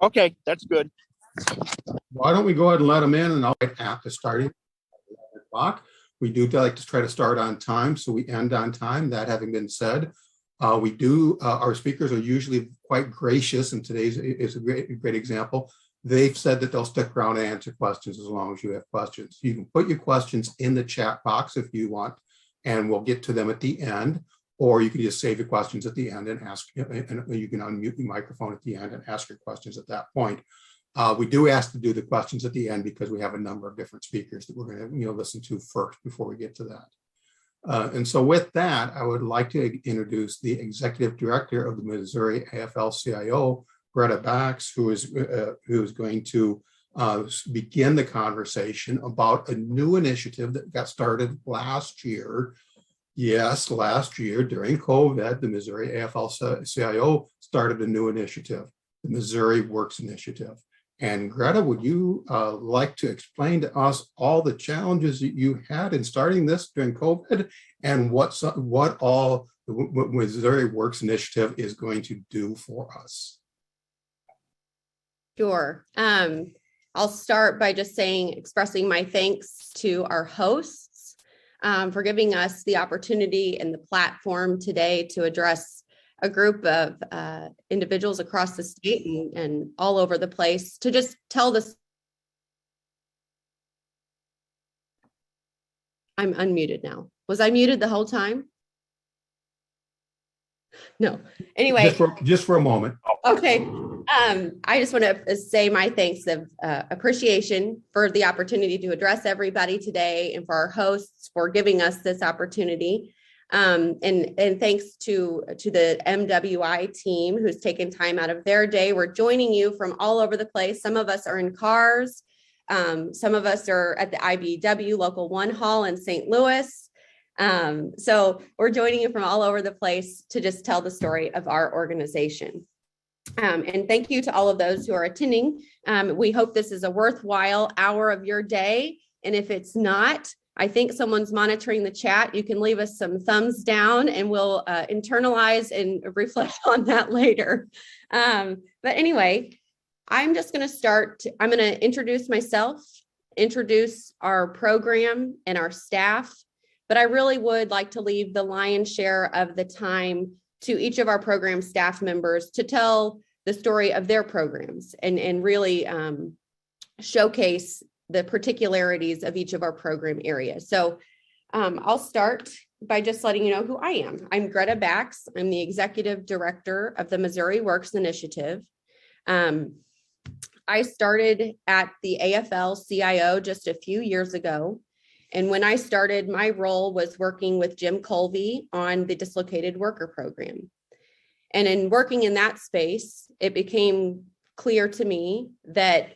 Okay, that's good. Why don't we go ahead and let them in, and I'll get at the starting clock. We do like to try to start on time, so we end on time. That having been said, our speakers are usually quite gracious, and today's is a great example. They've said that they'll stick around and answer questions as long as you have questions. You can put your questions in the chat box if you want, and we'll get to them at the end, or you can just save your questions at the end and ask, and you can unmute your microphone at the end and ask your questions at that point. We do ask to do the questions at the end because we have a number of different speakers that we're going to listen to first before we get to that. And so with that, I would like to introduce the Executive Director of the Missouri AFL-CIO, Greta Bax, who is going to begin the conversation about a new initiative that got started last year. Yes, last year during COVID, the Missouri AFL-CIO started a new initiative, the Missouri Works Initiative. And Greta, would you like to explain to us all the challenges that you had in starting this during COVID and what all the Missouri Works Initiative is going to do for us? Sure. I'll start by just expressing my thanks to our hosts for giving us the opportunity and the platform today to address a group of individuals across the state and all over the place to just tell this. I'm unmuted now. Was I muted the whole time? No. Anyway. Just for a moment. Okay. I just want to say my thanks of appreciation for the opportunity to address everybody today and for our hosts for giving us this opportunity. And thanks to the MWI team who's taken time out of their day. We're joining you from all over the place. Some of us are in cars. Some of us are at the IBEW Local 1 Hall in St. Louis. So we're joining you from all over the place to just tell the story of our organization. And thank you to all of those who are attending. We hope this is a worthwhile hour of your day. And if it's not, I think someone's monitoring the chat. You can leave us some thumbs down and we'll internalize and reflect on that later. But anyway, I'm just going to start. I'm going to introduce myself, introduce our program and our staff. But I really would like to leave the lion's share of the time to each of our program staff members to tell the story of their programs and really showcase the particularities of each of our program areas. So I'll start by just letting you know who I am. I'm Greta Bax. I'm the Executive Director of the Missouri Works Initiative. I started at the AFL-CIO just a few years ago. And when I started, my role was working with Jim Colby on the Dislocated Worker Program. And in working in that space, it became clear to me that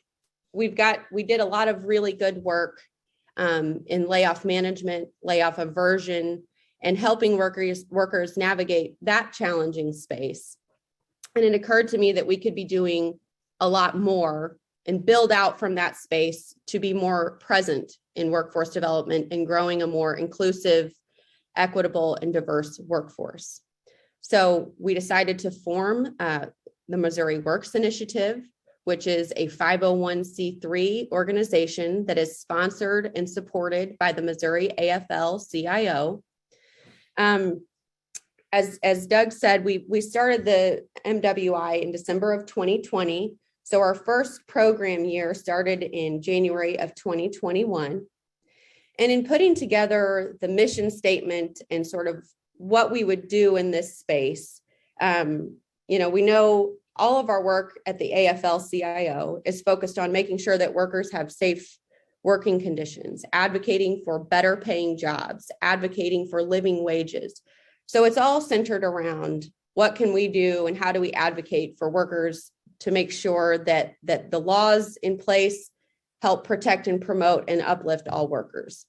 we did a lot of really good work in layoff management, layoff aversion, and helping workers navigate that challenging space. And it occurred to me that we could be doing a lot more and build out from that space to be more present in workforce development and growing a more inclusive, equitable, and diverse workforce. So we decided to form the Missouri Works Initiative, which is a 501c3 organization that is sponsored and supported by the Missouri AFL-CIO. As Doug said, we started the MWI in December of 2020. So our first program year started in January of 2021. And in putting together the mission statement and sort of what we would do in this space, we know all of our work at the AFL-CIO is focused on making sure that workers have safe working conditions, advocating for better paying jobs, advocating for living wages. So it's all centered around what can we do and how do we advocate for workers to make sure that the laws in place help protect and promote and uplift all workers.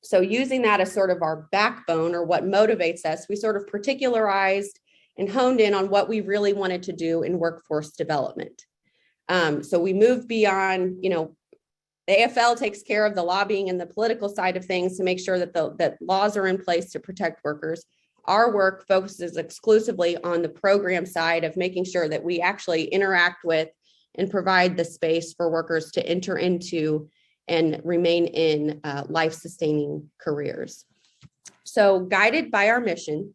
So using that as sort of our backbone or what motivates us, we sort of particularized and honed in on what we really wanted to do in workforce development. So we moved beyond, the AFL takes care of the lobbying and the political side of things to make sure that laws are in place to protect workers. Our work focuses exclusively on the program side of making sure that we actually interact with and provide the space for workers to enter into and remain in life-sustaining careers. So, guided by our mission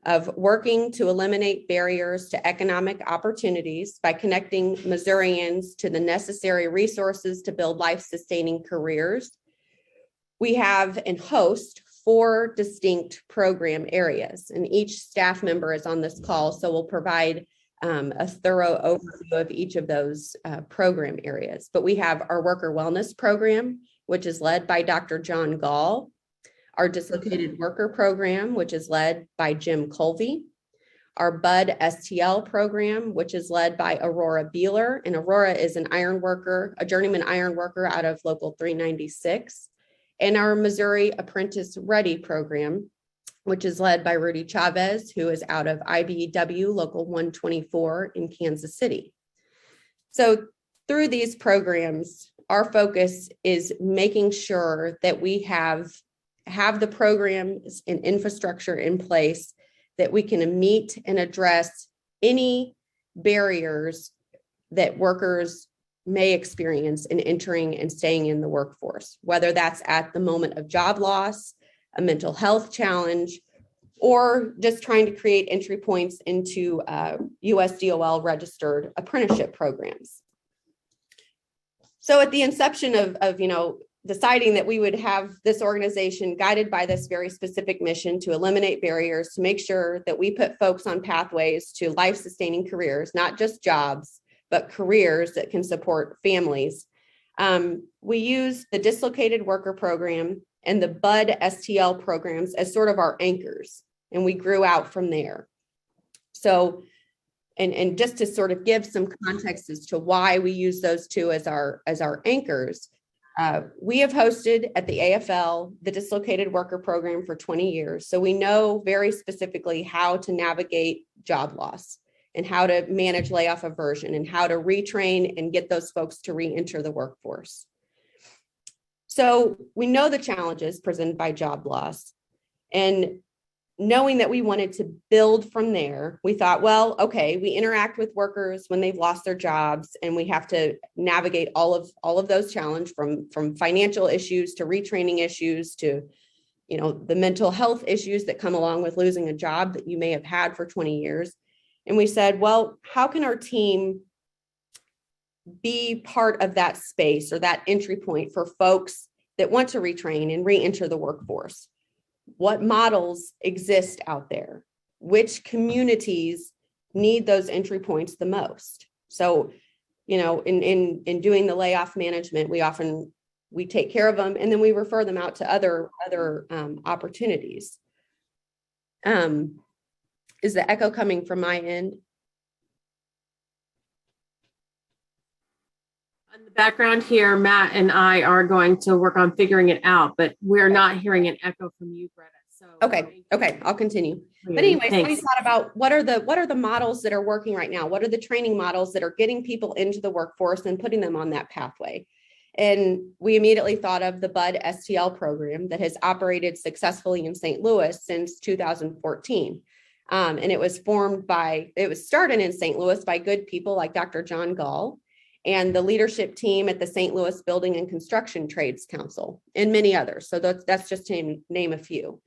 of working to eliminate barriers to economic opportunities by connecting Missourians to the necessary resources to build life-sustaining careers, we have and host 4 distinct program areas, and each staff member is on this call, so we'll provide a thorough overview of each of those program areas. But we have our worker wellness program, which is led by Dr. John Gall, our dislocated worker program, which is led by Jim Colvey, our BUD STL program, which is led by Aurora Beeler, and Aurora is an iron worker, a journeyman iron worker out of Local 396, and our Missouri Apprentice Ready program, which is led by Rudy Chavez, who is out of IBEW Local 124 in Kansas City. So through these programs, our focus is making sure that we have the programs and infrastructure in place that we can meet and address any barriers that workers may experience in entering and staying in the workforce, whether that's at the moment of job loss, a mental health challenge, or just trying to create entry points into USDOL registered apprenticeship programs. So at the inception of deciding that we would have this organization guided by this very specific mission to eliminate barriers, to make sure that we put folks on pathways to life-sustaining careers, not just jobs, but careers that can support families. We use the dislocated worker program and the BUD STL programs as sort of our anchors, and we grew out from there. So, and just to sort of give some context as to why we use those two as our anchors, we have hosted at the AFL the dislocated worker program for 20 years. So we know very specifically how to navigate job loss and how to manage layoff aversion and how to retrain and get those folks to re-enter the workforce. So we know the challenges presented by job loss, and knowing that we wanted to build from there, we thought, well, okay, we interact with workers when they've lost their jobs, and we have to navigate all of those challenges from financial issues to retraining issues to, the mental health issues that come along with losing a job that you may have had for 20 years. And we said, well, how can our team be part of that space or that entry point for folks that want to retrain and re-enter the workforce? What models exist out there? Which communities need those entry points the most? So, in doing the layoff management, we take care of them and then we refer them out to other opportunities. Is the echo coming from my end? In the background here, Matt and I are going to work on figuring it out, but we're not hearing an echo from you, Greta. So Okay, I'll continue. But anyways, we thought about what are the models that are working right now? What are the training models that are getting people into the workforce and putting them on that pathway? And we immediately thought of the BUD STL program that has operated successfully in St. Louis since 2014. And it was started in St. Louis by good people like Dr. John Gall and the leadership team at the St. Louis Building and Construction Trades Council and many others. So that's just to name a few.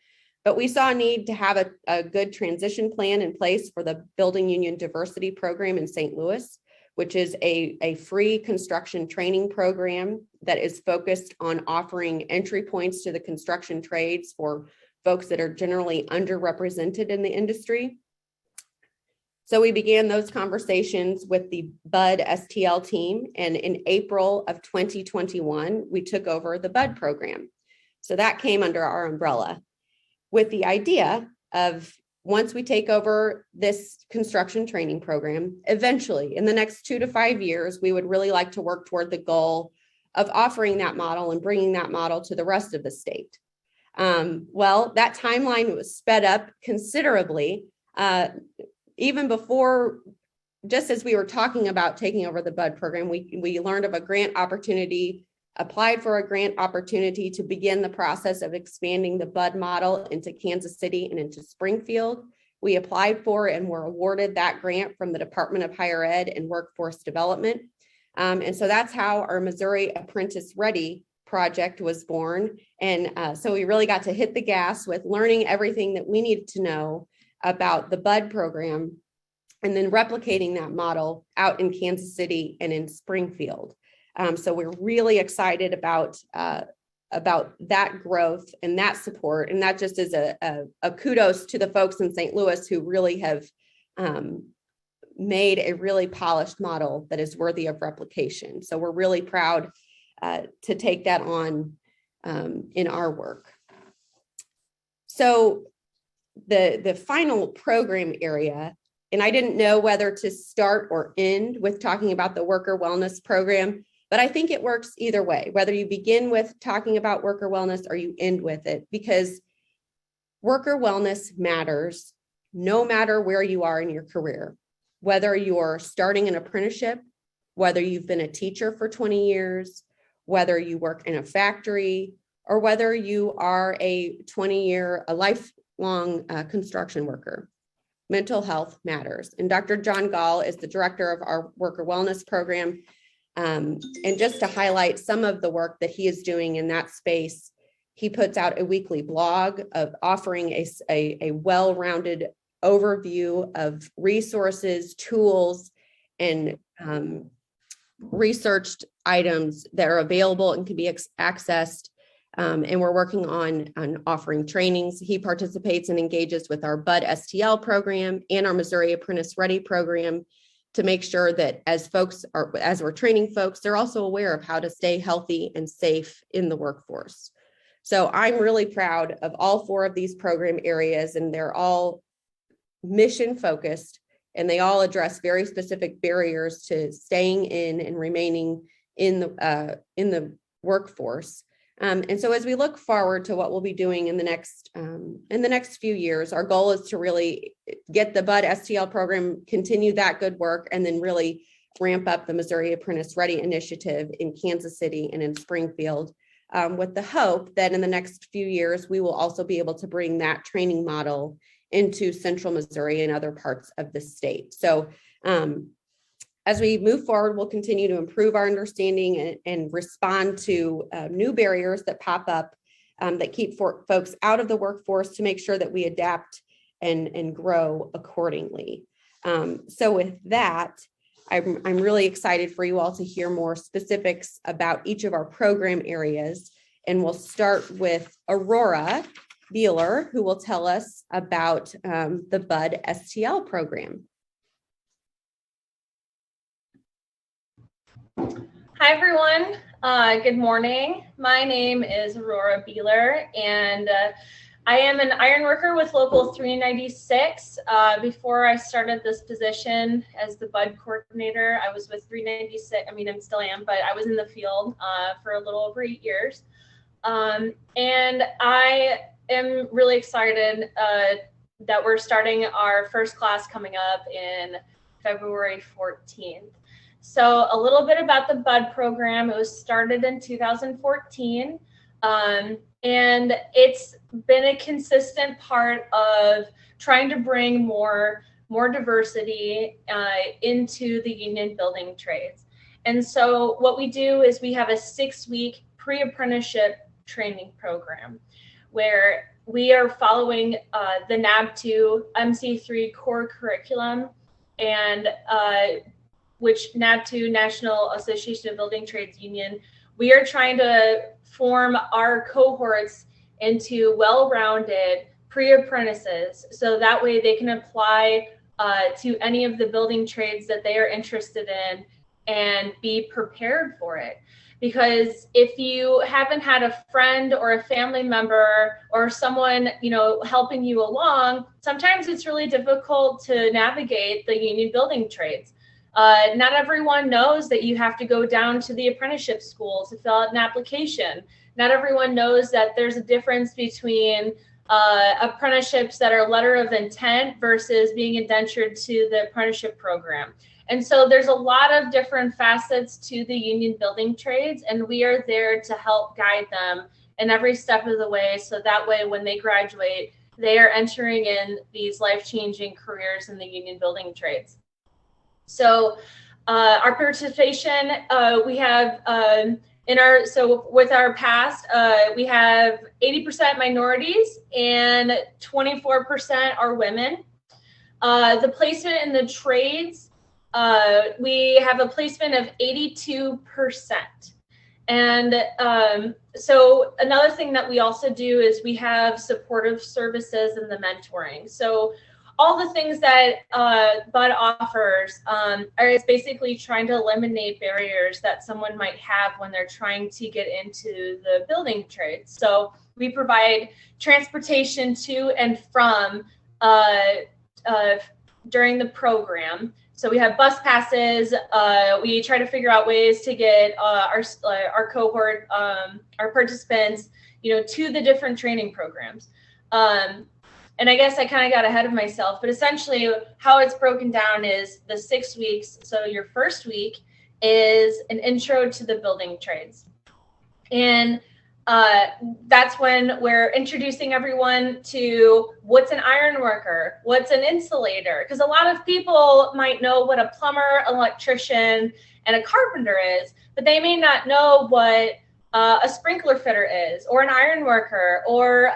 But we saw a need to have a good transition plan in place for the Building Union Diversity Program in St. Louis, which is a free construction training program that is focused on offering entry points to the construction trades for folks that are generally underrepresented in the industry. So we began those conversations with the BUD STL team, and in April of 2021, we took over the BUD program. So that came under our umbrella with the idea of, once we take over this construction training program, eventually in the next 2 to 5 years, we would really like to work toward the goal of offering that model and bringing that model to the rest of the state. Well, that timeline was sped up considerably. Even before, just as we were talking about taking over the BUD program, we learned of a grant opportunity, applied for a grant opportunity to begin the process of expanding the BUD model into Kansas City and into Springfield. We applied for and were awarded that grant from the Department of Higher Ed and Workforce Development. And so that's how our Missouri Apprentice Ready project was born. And so we really got to hit the gas with learning everything that we needed to know about the BUD program, and then replicating that model out in Kansas City and in Springfield. So we're really excited about that growth and that support. And that just is a kudos to the folks in St. Louis who really have made a really polished model that is worthy of replication. So we're really proud to take that on in our work. So the final program area, and I didn't know whether to start or end with talking about the worker wellness program, but I think it works either way, whether you begin with talking about worker wellness or you end with it, because worker wellness matters no matter where you are in your career, whether you're starting an apprenticeship, whether you've been a teacher for 20 years, whether you work in a factory, or whether you are a lifelong construction worker. Mental health matters. And Dr. John Gall is the director of our worker wellness program. And just to highlight some of the work that he is doing in that space, he puts out a weekly blog of offering a well-rounded overview of resources, tools, and researched items that are available and can be accessed. And we're working on offering trainings. He participates and engages with our BUD STL program and our Missouri Apprentice Ready program to make sure that as we're training folks, they're also aware of how to stay healthy and safe in the workforce. So I'm really proud of all 4 of these program areas, and they're all mission focused, and they all address very specific barriers to staying in and remaining in the workforce. And so as we look forward to what we'll be doing in the next few years, our goal is to really get the BUD STL program, continue that good work, and then really ramp up the Missouri Apprentice Ready initiative in Kansas City and in Springfield, with the hope that in the next few years, we will also be able to bring that training model into central Missouri and other parts of the state. So as we move forward, we'll continue to improve our understanding and respond to new barriers that pop up that keep folks out of the workforce, to make sure that we adapt and grow accordingly. So with that, I'm really excited for you all to hear more specifics about each of our program areas. And we'll start with Aurora Beeler, who will tell us about the BUD STL program. Hi, everyone. Good morning. My name is Aurora Beeler, and I am an iron worker with Local 396. Before I started this position as the BUD coordinator, I was with 396. I mean, I still am, but I was in the field for a little over 8 years. And I am really excited that we're starting our first class coming up in February 14th. So a little bit about the BUD program. It was started in 2014, and it's been a consistent part of trying to bring more diversity into the union building trades. And so what we do is we have a 6-week pre-apprenticeship training program where we are following the NAB2 MC3 core curriculum, and which NAB2, National Association of Building Trades Union, we are trying to form our cohorts into well-rounded pre-apprentices, so that way they can apply to any of the building trades that they are interested in and be prepared for it. Because if you haven't had a friend or a family member or someone, helping you along, sometimes it's really difficult to navigate the union building trades. Not everyone knows that you have to go down to the apprenticeship school to fill out an application. Not everyone knows that there's a difference between apprenticeships that are letter of intent versus being indentured to the apprenticeship program. And so there's a lot of different facets to the union building trades, and we are there to help guide them in every step of the way. So that way, when they graduate, they are entering in these life-changing careers in the union building trades. So Our participation, we have with our past, we have 80% minorities and 24% are women. The placement in the trades, we have a placement of 82%. And so another thing that we also do is we have supportive services and the mentoring. So all the things that Bud offers is basically trying to eliminate barriers that someone might have when they're trying to get into the building trades. So we provide transportation to and from during the program. So we have bus passes. We try to figure out ways to get our cohort, our participants, to the different training programs. And I guess I kind of got ahead of myself, but essentially how it's broken down is the 6 weeks. So your first week is an intro to the building trades. And that's when we're introducing everyone to what's an iron worker, what's an insulator, because a lot of people might know what a plumber, electrician, and a carpenter is, but they may not know what a sprinkler fitter is, or an iron worker, or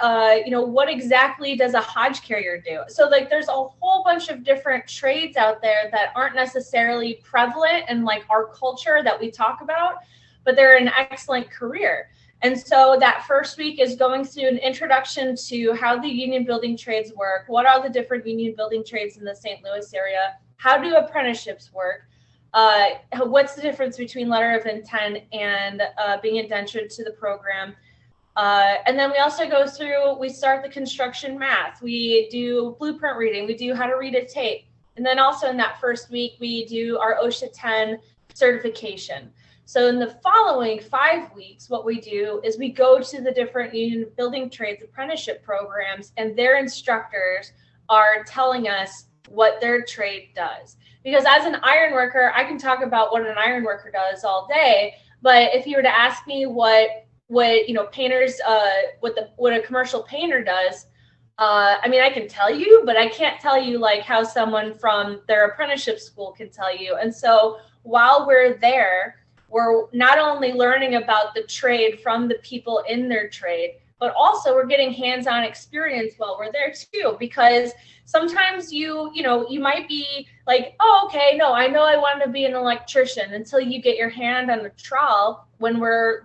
what exactly does a Hodge carrier do. So like there's a whole bunch of different trades out there that aren't necessarily prevalent in like our culture that we talk about, but they're an excellent career. And so that first week is going through an introduction to how the union building trades work, what are the different union building trades in the St. Louis area, how do apprenticeships work, what's the difference between letter of intent and being indentured to the program. And then we also go through, we start the construction math, we do blueprint reading, we do how to read a tape. And then also in that first week, we do our OSHA 10 certification. So in the following 5 weeks, what we do is we go to the different union building trades apprenticeship programs, and their instructors are telling us what their trade does. Because as an iron worker, I can talk about what an iron worker does all day, but if you were to ask me what painters, what a commercial painter does, I mean, I can tell you, but I can't tell you like how someone from their apprenticeship school can tell you. And so while we're there, we're not only learning about the trade from the people in their trade, but also we're getting hands-on experience while we're there too, because sometimes you might be like, oh, okay, no, I know I want to be an electrician, until you get your hand on the trowel when we're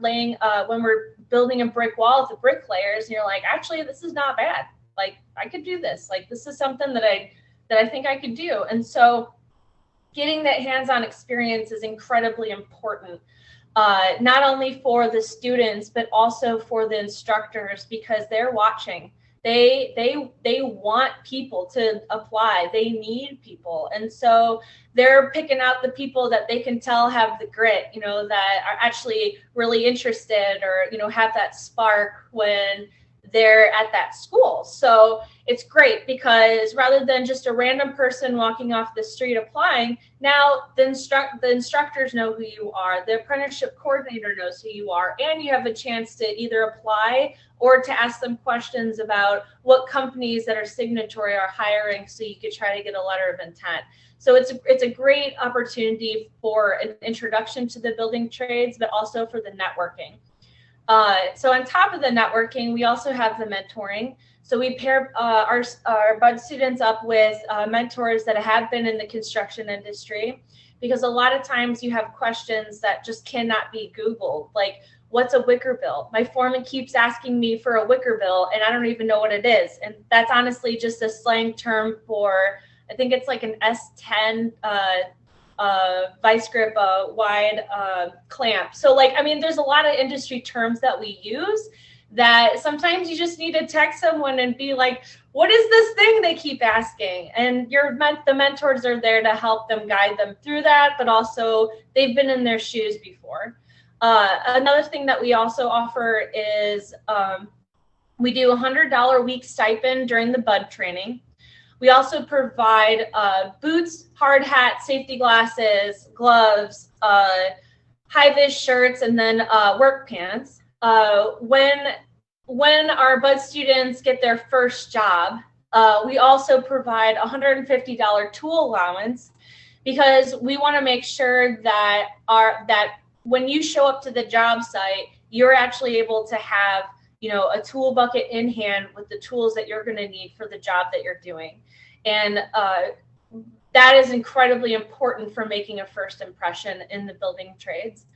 building a brick wall with the bricklayers, and you're like, actually, this is not bad. Like, I could do this. Like, this is something that I think I could do. And so getting that hands-on experience is incredibly important, not only for the students, but also for the instructors, because they're watching. They want people to apply. They need people. And so they're picking out the people that they can tell have the grit, that are actually really interested, or, have that spark when they're at that school. So it's great, because rather than just a random person walking off the street applying, now the instructors know who you are, the apprenticeship coordinator knows who you are, and you have a chance to either apply or to ask them questions about what companies that are signatory are hiring, so you could try to get a letter of intent. So it's a great opportunity for an introduction to the building trades, but also for the networking. So on top of the networking, we also have the mentoring. So we pair our Bud students up with mentors that have been in the construction industry, because a lot of times you have questions that just cannot be Googled, like, what's a wicker bill? My foreman keeps asking me for a wicker bill, and I don't even know what it is. And that's honestly just a slang term for, I think it's like an S10 vice grip wide clamp. So like, I mean, there's a lot of industry terms that we use that sometimes you just need to text someone and be like, what is this thing they keep asking? And the mentors are there to help them, guide them through that, but also they've been in their shoes before. Another thing that we also offer is we do $100 a week stipend during the Bud training. We also provide boots, hard hat, safety glasses, gloves, high-vis shirts, and then work pants. When our Bud students get their first job, we also provide $150 tool allowance, because we want to make sure that when you show up to the job site, you're actually able to have, a tool bucket in hand with the tools that you're going to need for the job that you're doing. And that is incredibly important for making a first impression in the building trades.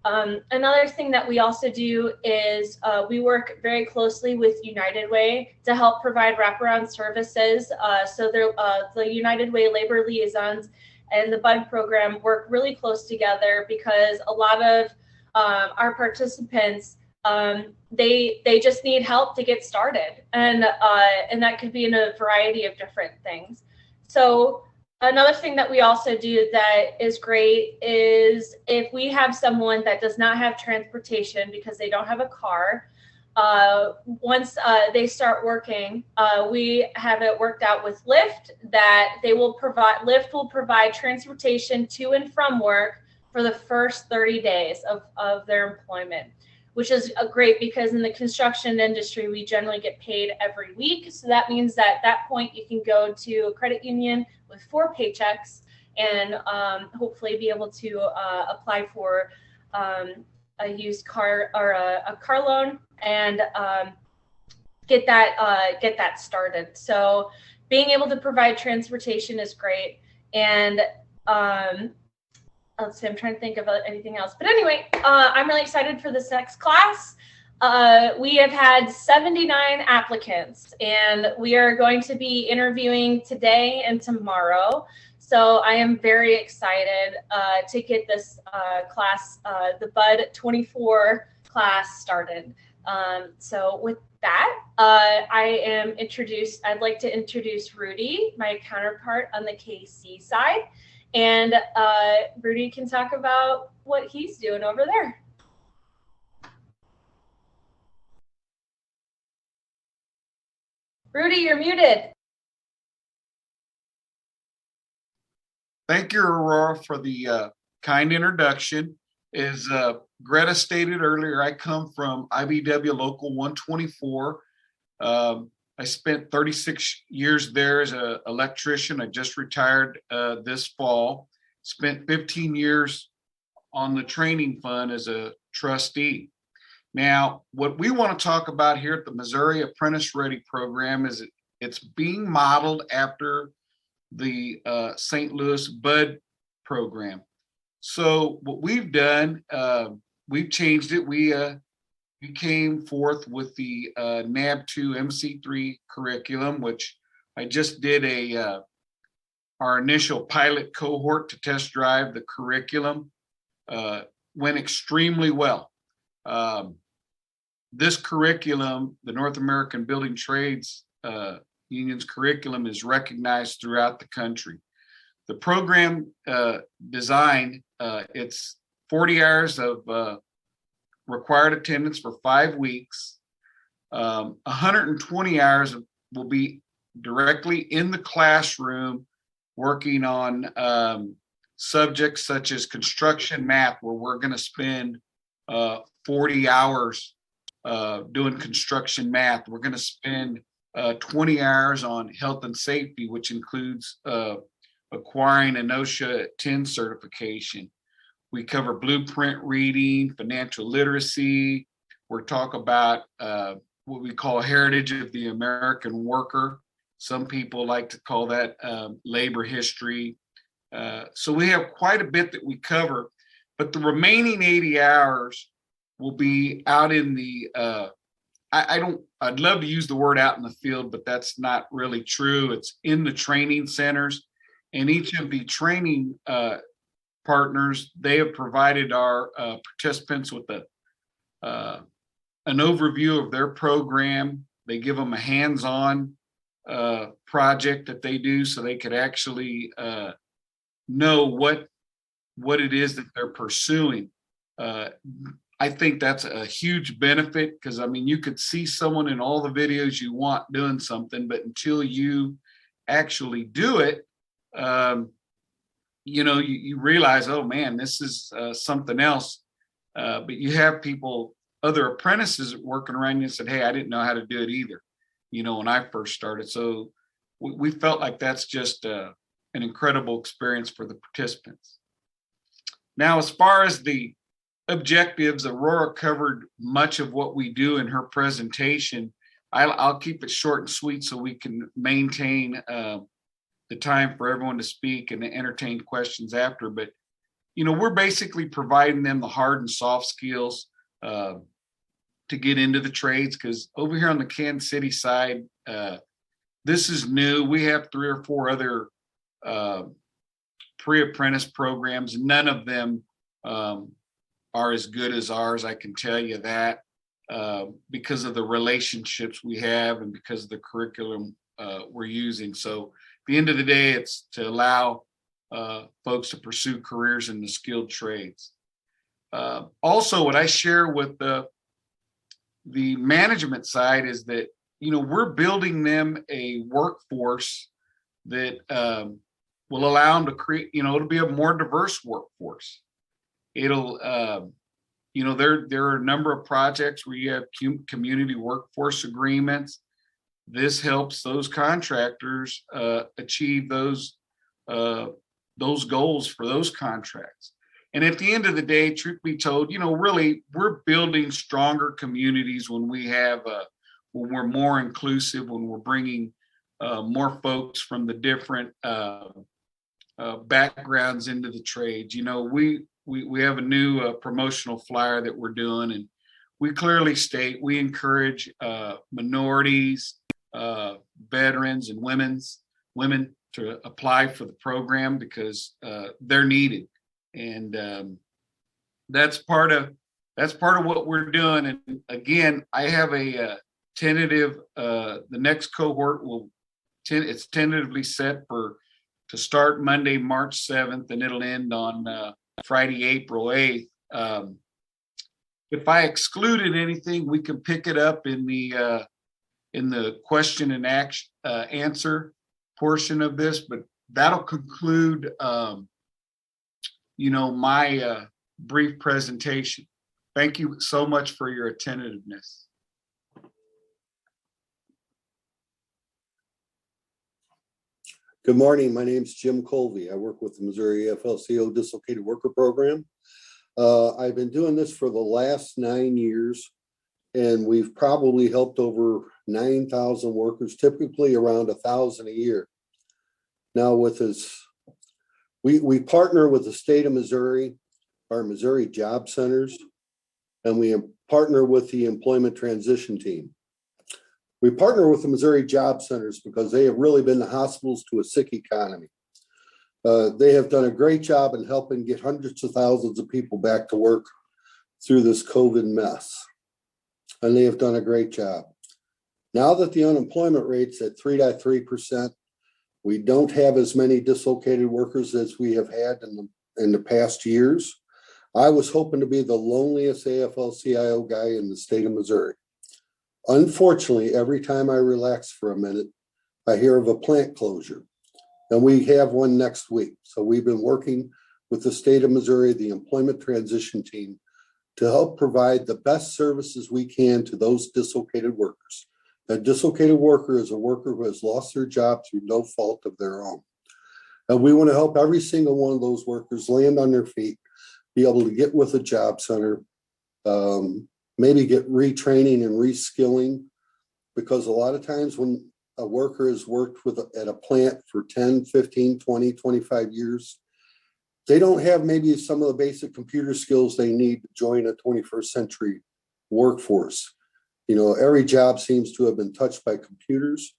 Another thing that we also do is we work very closely with United Way to help provide wraparound services. So the United Way labor liaisons and the BUD program work really close together, because a lot of our participants, they just need help to get started, and that could be in a variety of different things. So another thing that we also do that is great is if we have someone that does not have transportation because they don't have a car, once they start working, we have it worked out with Lyft that Lyft will provide transportation to and from work for the first 30 days of their employment, which is great because in the construction industry, we generally get paid every week. So that means that at that point you can go to a credit union with 4 paychecks and hopefully be able to apply for a used car or a car loan and get that started. So being able to provide transportation is great. And let's see, I'm trying to think of anything else. But anyway, I'm really excited for this next class. We have had 79 applicants, and we are going to be interviewing today and tomorrow. So I am very excited to get this class, the BUD 24 class started. So with that, I'd like to introduce Rudy, my counterpart on the KC side. And Rudy can talk about what he's doing over there. Rudy, you're muted. Thank you, Aurora, for the kind introduction. As Greta stated earlier, I come from IBEW Local 124. I spent 36 years there as an electrician. I just retired this fall. Spent 15 years on the training fund as a trustee. Now, what we want to talk about here at the Missouri Apprentice Ready program is it's being modeled after the St. Louis BUD program. So what we've done, we've changed it. We came forth with the NAB2 MC3 curriculum, which I just did our initial pilot cohort to test drive the curriculum. Went extremely well. This curriculum, the North American Building Trades Union's curriculum, is recognized throughout the country. The program design, it's 40 hours of required attendance for 5 weeks. 120 hours will be directly in the classroom working on subjects such as construction math, where we're going to spend 40 hours doing construction math. We're going to spend 20 hours on health and safety, which includes acquiring an OSHA 10 certification. We cover blueprint reading, financial literacy. We're talking about what we call heritage of the American worker. Some people like to call that labor history. So we have quite a bit that we cover, but the remaining 80 hours will be out in the, I'd love to use the word out in the field, but that's not really true. It's in the training centers, and each of the training partners, they have provided our participants with an overview of their program. They give them a hands-on project that they do so they could actually know what it is that they're pursuing. I think that's a huge benefit, because I mean, you could see someone in all the videos you want doing something, but until you actually do it, you realize, oh man, this is something else. But you have people, other apprentices working around you, and said, hey, I didn't know how to do it either, when I first started. So we felt like that's just an incredible experience for the participants. Now, as far as the objectives, Aurora covered much of what we do in her presentation. I'll keep it short and sweet so we can maintain the time for everyone to speak and entertain questions after. But, we're basically providing them the hard and soft skills to get into the trades, because over here on the Kansas City side, this is new. We have 3 or 4 other pre-apprentice programs. None of them are as good as ours, I can tell you that, because of the relationships we have and because of the curriculum we're using. So at the end of the day, it's to allow folks to pursue careers in the skilled trades. Also, what I share with the management side is that, we're building them a workforce that will allow them to create, it'll be a more diverse workforce. It'll, there are a number of projects where you have community workforce agreements. This helps those contractors achieve those goals for those contracts. And at the end of the day, truth be told, really, we're building stronger communities when we have, when we're more inclusive, when we're bringing more folks from the different backgrounds into the trades. We have a new promotional flyer that we're doing, and we clearly state we encourage minorities, veterans, and women to apply for the program because they're needed, and that's part of what we're doing. And again, I have a tentative. The next cohort it's tentatively set to start Monday, March 7th, and it'll end on Friday, April 8th. If I excluded anything, we can pick it up in the question and answer portion of this, but that'll conclude, my brief presentation. Thank you so much for your attentiveness. Good morning. My name is Jim Colby. I work with the Missouri AFL-CIO Dislocated Worker Program. I've been doing this for the last 9 years, and we've probably helped over 9,000 workers, typically around 1,000 a year. Now, with this, we partner with the state of Missouri, our Missouri Job Centers, and we partner with the Employment Transition Team. We partner with the Missouri Job Centers because they have really been the hospitals to a sick economy. They have done a great job in helping get hundreds of thousands of people back to work through this COVID mess. And they have done a great job. Now that the unemployment rate's at 3.3%, we don't have as many dislocated workers as we have had in the past years. I was hoping to be the loneliest AFL-CIO guy in the state of Missouri. Unfortunately, every time I relax for a minute, I hear of a plant closure, and we have one next week. So we've been working with the state of Missouri, the Employment Transition Team, to help provide the best services we can to those dislocated workers. A dislocated worker is a worker who has lost their job through no fault of their own. And we want to help every single one of those workers land on their feet, be able to get with a job center, maybe get retraining and reskilling, because a lot of times when a worker has worked at a plant for 10, 15, 20, 25 years, they don't have maybe some of the basic computer skills they need to join a 21st century workforce. Every job seems to have been touched by computers,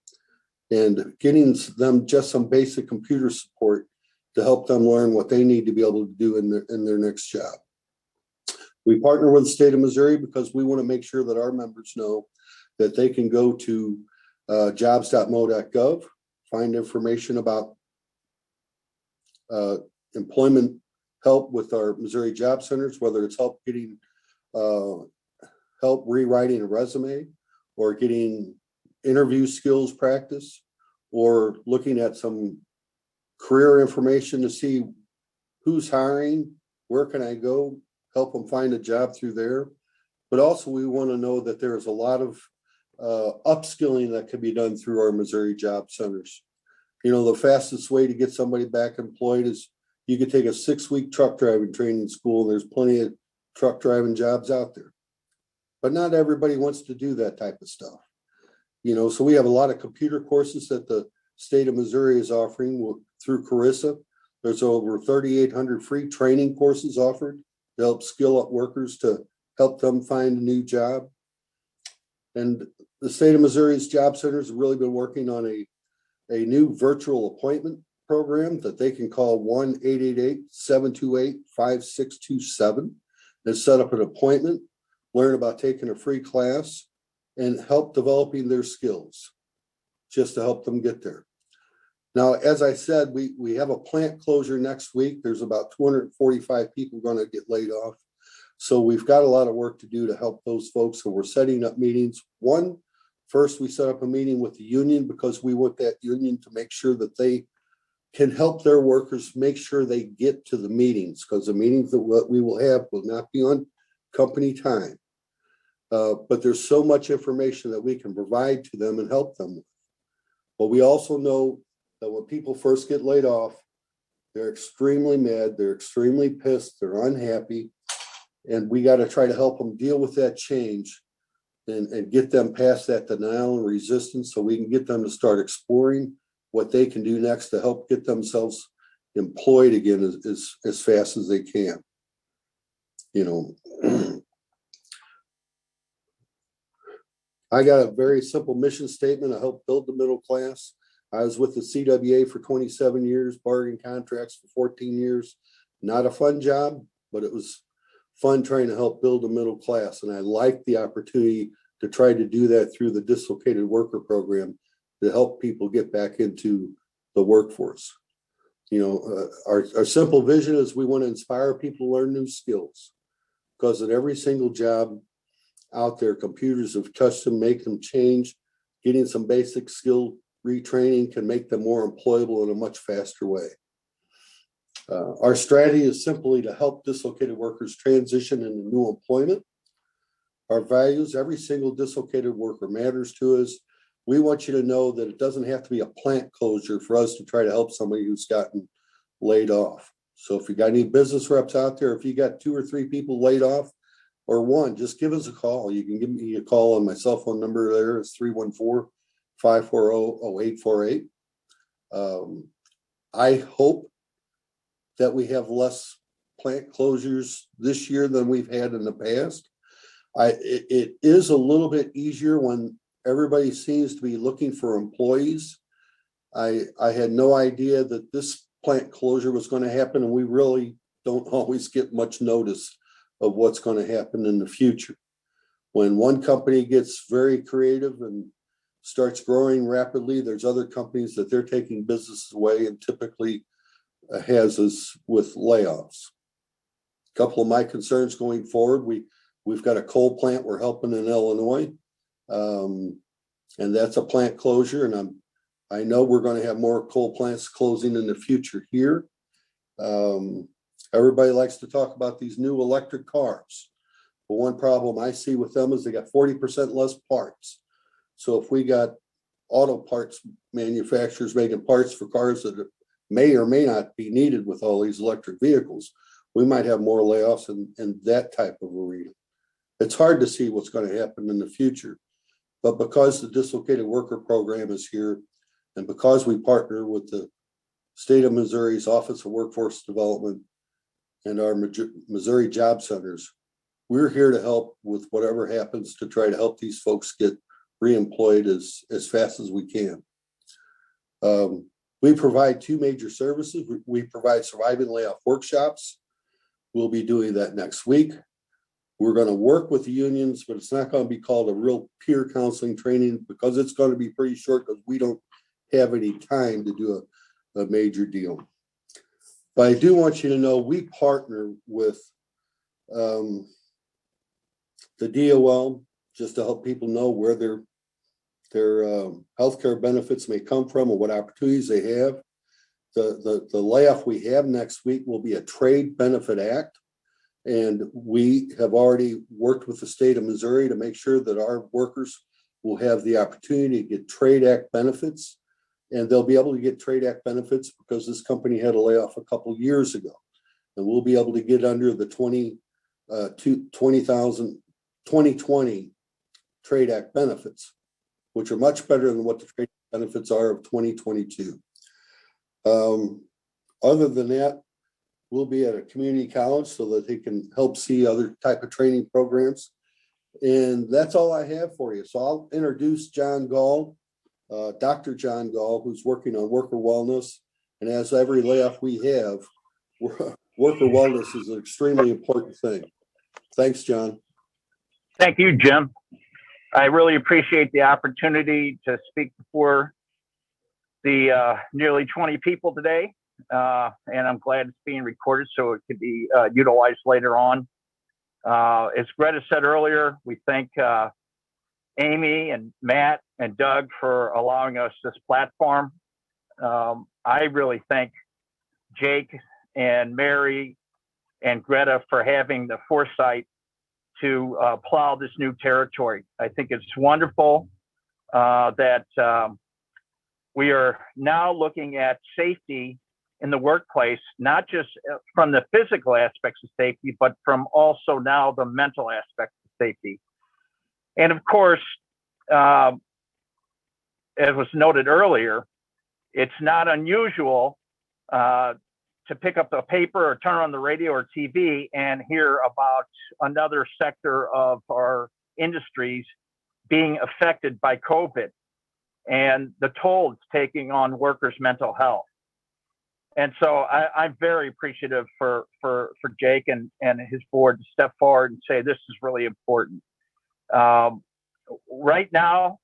and getting them just some basic computer support to help them learn what they need to be able to do in their next job. We partner with the state of Missouri because we want to make sure that our members know that they can go to jobs.mo.gov, find information about employment help with our Missouri Job Centers, whether it's help rewriting a resume, or getting interview skills practice, or looking at some career information to see who's hiring, where can I go, help them find a job through there. But also we want to know that there's a lot of upskilling that can be done through our Missouri Job Centers. You know, the fastest way to get somebody back employed is you could take a 6-week truck driving training school. And there's plenty of truck driving jobs out there. But not everybody wants to do that type of stuff. You know, so we have a lot of computer courses that the state of Missouri is offering through Carissa. There's over 3,800 free training courses offered to help skill up workers to help them find a new job. And the state of Missouri's job centers have really been working on a new virtual appointment program that they can call 1-888-728-5627 and set up an appointment, learn about taking a free class, and help developing their skills just to help them get there. Now, as I said, we have a plant closure next week. There's about 245 people going to get laid off. So we've got a lot of work to do to help those folks. So we're setting up meetings. First, we set up a meeting with the union because we want that union to make sure that they can help their workers make sure they get to the meetings, because the meetings that we will have will not be on company time. But there's so much information that we can provide to them and help them with. But we also know that when people first get laid off, they're extremely mad, they're extremely pissed, they're unhappy, and we got to try to help them deal with that change and get them past that denial and resistance so we can get them to start exploring what they can do next to help get themselves employed again as fast as they can. You know, I got a very simple mission statement. I help build the middle class. I was with the CWA for 27 years, bargain contracts for 14 years. Not a fun job, but it was fun trying to help build a middle class. And I liked the opportunity to try to do that through the dislocated worker program to help people get back into the workforce. You know, our simple vision is we want to inspire people to learn new skills, because at every single job out there, computers have touched them, make them change. Getting some basic skill retraining can make them more employable in a much faster way. Our strategy is simply to help dislocated workers transition into new employment. Our values, every single dislocated worker matters to us. We want you to know that it doesn't have to be a plant closure for us to try to help somebody who's gotten laid off. So if you got any business reps out there, if you got 2 or 3 people laid off, or one, just give us a call. You can give me a call on my cell phone number there. It's 314-540-0848. I hope that we have less plant closures this year than we've had in the past. It is a little bit easier when everybody seems to be looking for employees. I had no idea that this plant closure was going to happen, and we really don't always get much notice of what's going to happen in the future. When one company gets very creative and starts growing rapidly, there's other companies that they're taking business away, and typically has us with layoffs. A couple of my concerns going forward, we've got a coal plant we're helping in Illinois, and that's a plant closure, and I know we're going to have more coal plants closing in the future here. Everybody likes to talk about these new electric cars, but one problem I see with them is they got 40% less parts. So if we got auto parts manufacturers making parts for cars that may or may not be needed with all these electric vehicles, we might have more layoffs in that type of arena. It's hard to see what's going to happen in the future, but because the dislocated worker program is here, and because we partner with the state of Missouri's Office of Workforce Development and our Missouri Job Centers, we're here to help with whatever happens to try to help these folks get reemployed as fast as we can. We provide 2 major services. We provide surviving layoff workshops. We'll be doing that next week. We're going to work with the unions, but it's not going to be called a real peer counseling training because it's going to be pretty short because we don't have any time to do a major deal. But I do want you to know we partner with the DOL just to help people know where their healthcare benefits may come from and what opportunities they have. The layoff we have next week will be a Trade Benefit Act. And we have already worked with the state of Missouri to make sure that our workers will have the opportunity to get Trade Act benefits. And they'll be able to get Trade Act benefits because this company had a layoff a couple years ago. And we'll be able to get under the 2020 Trade Act benefits, which are much better than what the Trade Act benefits are of 2022. Other than that, we'll be at a community college so that they can help see other type of training programs. And that's all I have for you. So I'll introduce John Gall, Dr. John Gall, who's working on worker wellness. And as every layoff we have, worker wellness is an extremely important thing. Thanks, John. Thank you, Jim. I really appreciate the opportunity to speak before the nearly 20 people today. And I'm glad it's being recorded so it could be utilized later on. As Greta said earlier, we thank Amy and Matt and Doug for allowing us this platform. I really thank Jake and Mary and Greta for having the foresight to plow this new territory. I think it's wonderful that we are now looking at safety in the workplace, not just from the physical aspects of safety, but from also now the mental aspects of safety. And of course, as was noted earlier, it's not unusual to pick up the paper or turn on the radio or TV and hear about another sector of our industries being affected by COVID and the toll it's taking on workers' mental health. And so I'm very appreciative for Jake and his board to step forward and say this is really important. Right now,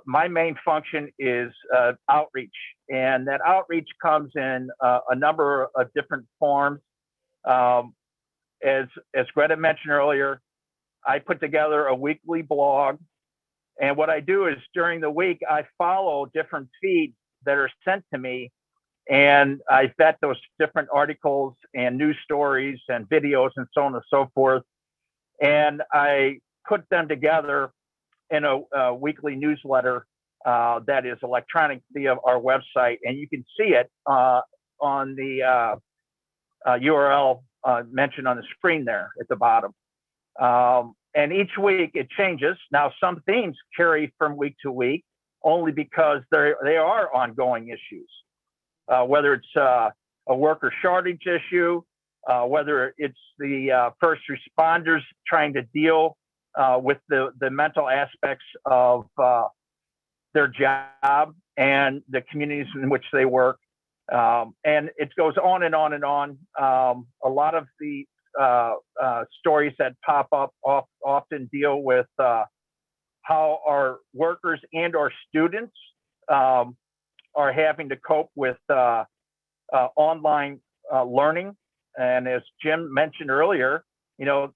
my main function is outreach, and that outreach comes in a number of different forms. As Greta mentioned earlier, I put together a weekly blog, and what I do is during the week I follow different feeds that are sent to me, and I vet those different articles and news stories and videos and so on and so forth, and I put them together in a weekly newsletter that is electronic via our website, and you can see it on the URL mentioned on the screen there at the bottom. And each week it changes. Now, some themes carry from week to week only because they are ongoing issues, whether it's a worker shortage issue, whether it's the first responders trying to deal with the mental aspects of their job and the communities in which they work. And it goes on and on and on. A lot of the stories that pop up often deal with how our workers and our students are having to cope with online learning. And as Jim mentioned earlier, you know,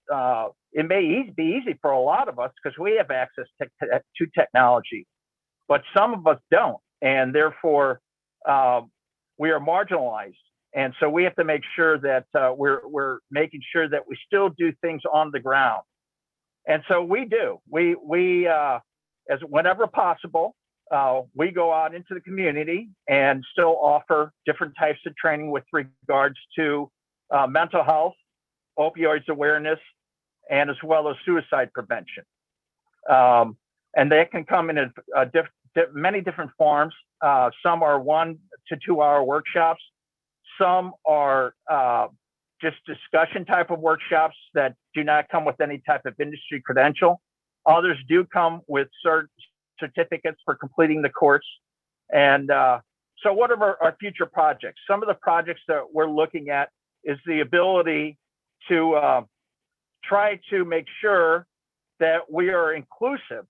it may be easy for a lot of us because we have access to technology, but some of us don't, and therefore we are marginalized. And so we have to make sure that we're making sure that we still do things on the ground. And so we do. We as whenever possible, we go out into the community and still offer different types of training with regards to mental health, opioids awareness, and as well as suicide prevention. And they can come in many different forms. Some are 1 to 2 hour workshops. Some are just discussion type of workshops that do not come with any type of industry credential. Others do come with certificates for completing the course. And so what are our future projects? Some of the projects that we're looking at is the ability to try to make sure that we are inclusive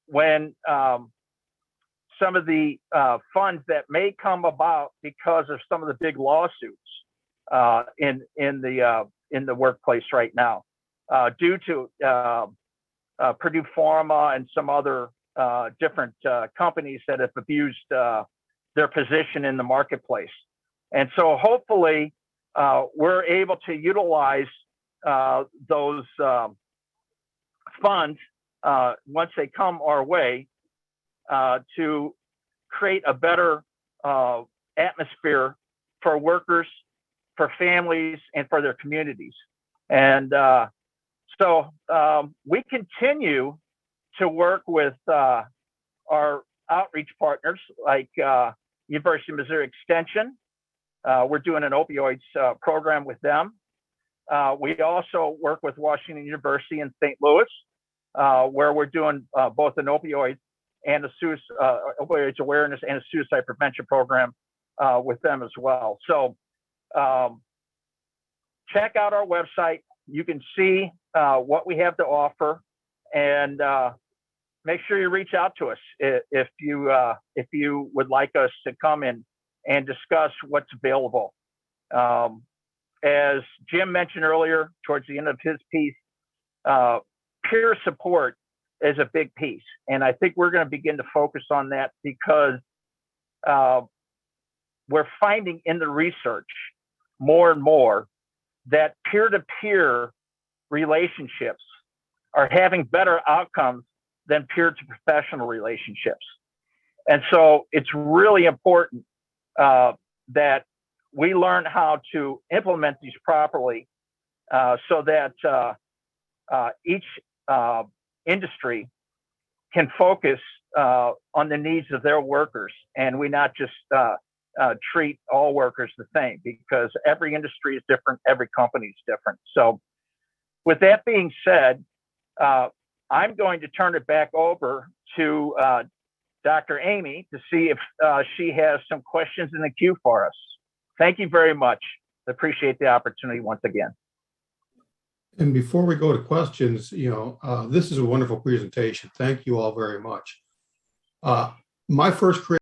when some of the funds that may come about because of some of the big lawsuits in the workplace right now, due to Purdue Pharma and some other different companies that have abused their position in the marketplace. And so hopefully we're able to utilize those funds once they come our way to create a better atmosphere for workers, for families, and for their communities. And so we continue to work with our outreach partners like University of Missouri Extension. We're doing an opioids program with them. We also work with Washington University in St. Louis, where we're doing both an opioids awareness and a suicide prevention program with them as well. So check out our website. You can see what we have to offer, and make sure you reach out to us if you would like us to come in and discuss what's available. As Jim mentioned earlier, towards the end of his piece, peer support is a big piece. And I think we're going to begin to focus on that because we're finding in the research more and more that peer-to-peer relationships are having better outcomes than peer-to-professional relationships. And so it's really important that we learn how to implement these properly so that each industry can focus on the needs of their workers, and we not just treat all workers the same, because every industry is different, every company is different. So with that being said, I'm going to turn it back over to Dr. Amy to see if she has some questions in the queue for us. Thank you very much. I appreciate the opportunity once again. And before we go to questions, this is a wonderful presentation. Thank you all very much. My first career